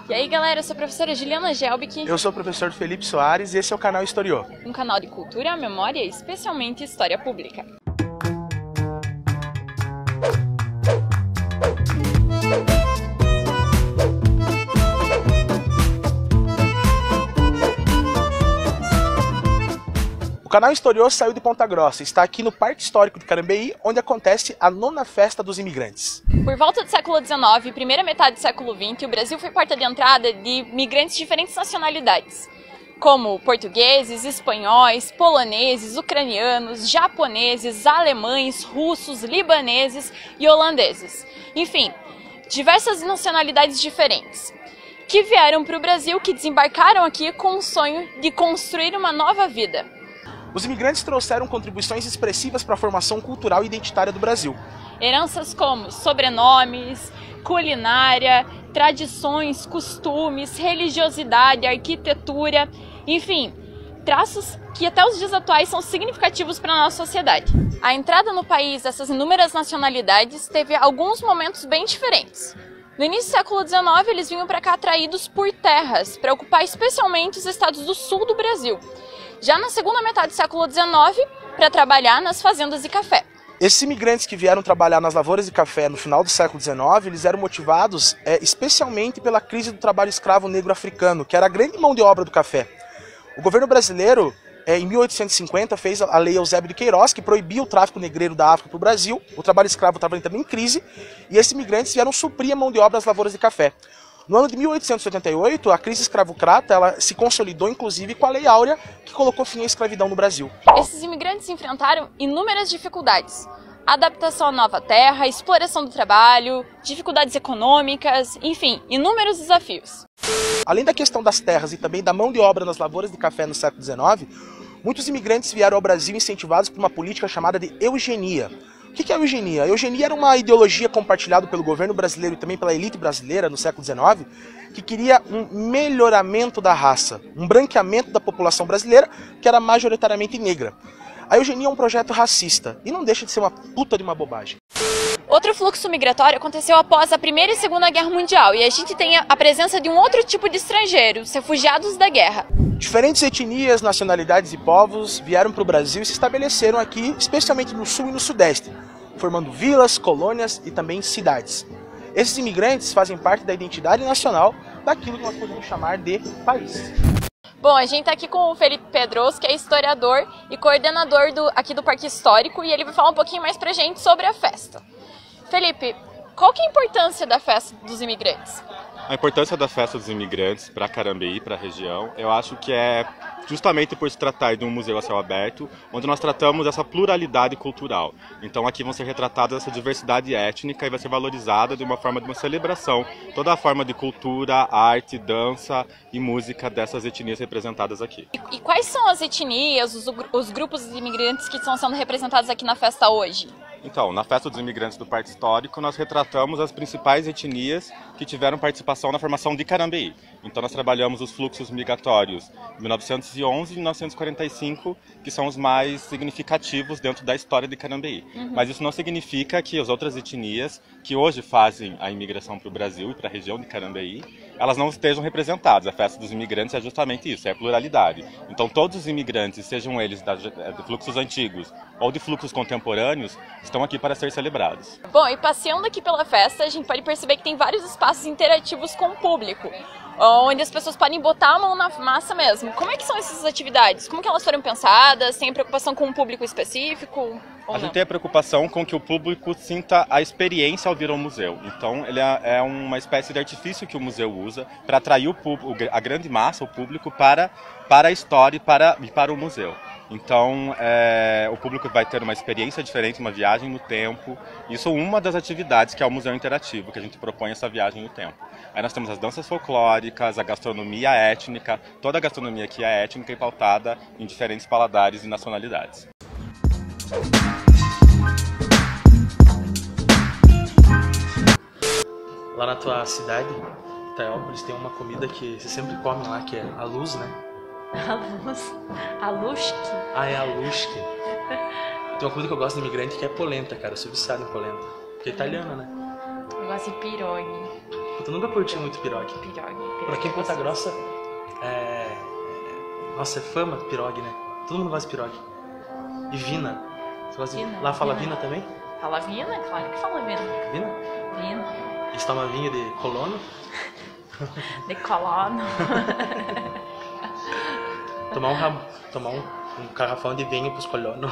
E aí galera, eu sou a professora Juliana Gelbic. Eu sou o professor Felipe Soares e esse é o canal Historiô. Um canal de cultura, memória e especialmente história pública. O canal Historiô saiu de Ponta Grossa e está aqui no Parque Histórico de Carambeí, onde acontece a 9ª Festa dos Imigrantes. Por volta do século XIX e primeira metade do século XX, o Brasil foi porta de entrada de migrantes de diferentes nacionalidades, como portugueses, espanhóis, poloneses, ucranianos, japoneses, alemães, russos, libaneses e holandeses. Enfim, diversas nacionalidades diferentes, que vieram para o Brasil, que desembarcaram aqui com o sonho de construir uma nova vida. Os imigrantes trouxeram contribuições expressivas para a formação cultural e identitária do Brasil. Heranças como sobrenomes, culinária, tradições, costumes, religiosidade, arquitetura, enfim, traços que até os dias atuais são significativos para a nossa sociedade. A entrada no país dessas inúmeras nacionalidades teve alguns momentos bem diferentes. No início do século XIX, eles vinham para cá atraídos por terras, para ocupar especialmente os estados do sul do Brasil. Já na segunda metade do século XIX, para trabalhar nas fazendas de café. Esses imigrantes que vieram trabalhar nas lavouras de café no final do século XIX, eles eram motivados especialmente pela crise do trabalho escravo negro africano, que era a grande mão de obra do café. O governo brasileiro, em 1850, fez a Lei Eusébio de Queiroz, que proibia o tráfico negreiro da África para o Brasil. O trabalho escravo estava entrando em crise e esses imigrantes vieram suprir a mão de obra das lavouras de café. No ano de 1888, a crise escravocrata ela se consolidou inclusive com a Lei Áurea, que colocou fim à escravidão no Brasil. Esses imigrantes enfrentaram inúmeras dificuldades. Adaptação à nova terra, exploração do trabalho, dificuldades econômicas, enfim, inúmeros desafios. Além da questão das terras e também da mão de obra nas lavouras de café no século XIX, muitos imigrantes vieram ao Brasil incentivados por uma política chamada de eugenia. O que é a eugenia? A eugenia era uma ideologia compartilhada pelo governo brasileiro e também pela elite brasileira no século XIX, que queria um melhoramento da raça, um branqueamento da população brasileira, que era majoritariamente negra. A eugenia é um projeto racista e não deixa de ser uma puta de uma bobagem. Outro fluxo migratório aconteceu após a Primeira e Segunda Guerra Mundial e a gente tem a presença de um outro tipo de estrangeiros, refugiados da guerra. Diferentes etnias, nacionalidades e povos vieram para o Brasil e se estabeleceram aqui, especialmente no sul e no sudeste, formando vilas, colônias e também cidades. Esses imigrantes fazem parte da identidade nacional daquilo que nós podemos chamar de país. Bom, a gente está aqui com o Felipe Pedroso, que é historiador e coordenador aqui do Parque Histórico, e ele vai falar um pouquinho mais pra gente sobre a festa. Felipe, qual que é a importância da festa dos imigrantes? A importância da festa dos imigrantes para Carambeí, para a região, eu acho que é justamente por se tratar de um museu a céu aberto, onde nós tratamos essa pluralidade cultural. Então aqui vão ser retratadas essa diversidade étnica e vai ser valorizada de uma forma de uma celebração, toda a forma de cultura, arte, dança e música dessas etnias representadas aqui. E quais são as etnias, os grupos de imigrantes que estão sendo representados aqui na festa hoje? Então, na Festa dos Imigrantes do Parque Histórico, nós retratamos as principais etnias que tiveram participação na formação de Carambeí. Então, nós trabalhamos os fluxos migratórios de 1911 e 1945, que são os mais significativos dentro da história de Carambeí. Mas isso não significa que as outras etnias que hoje fazem a imigração para o Brasil e para a região de Carambeí, elas não estejam representadas. A Festa dos Imigrantes é justamente isso, é a pluralidade. Então, todos os imigrantes, sejam eles de fluxos antigos ou de fluxos contemporâneos, estão aqui para ser celebrados. Bom, e passeando aqui pela festa, a gente pode perceber que tem vários espaços interativos com o público, onde as pessoas podem botar a mão na massa mesmo. Como é que são essas atividades? Como que elas foram pensadas? Tem preocupação com um público específico? A gente tem a preocupação com que o público sinta a experiência ao vir ao museu. Então, ele é uma espécie de artifício que o museu usa para atrair a grande massa, o público, para a história e para o museu. Então, o público vai ter uma experiência diferente, uma viagem no tempo. Isso é uma das atividades que é o Museu Interativo, que a gente propõe essa viagem no tempo. Aí nós temos as danças folclóricas, a gastronomia étnica, toda a gastronomia aqui é étnica e pautada em diferentes paladares e nacionalidades. Lá na tua cidade, Teópolis, tem uma comida que você sempre come lá, que é a luz, né? A Lushki? Ah, é a Lushki. Tem uma comida que eu gosto de imigrante que é polenta, cara. Eu sou viciado em polenta. Que é italiana, né? Eu gosto de pirogni. Puta, eu nunca curti muito pirogue. Pra quem Ponta Grossa, nossa, é fama pirogue, né? Todo mundo gosta de pirogue. E vina. Você gosta de... Vina, Lá fala vina. vina também? Fala vina? Claro que fala vina. Vina? Vina. Eles tomam vinho de colono. De colono. Tomar um garrafão de vinho pros colonos.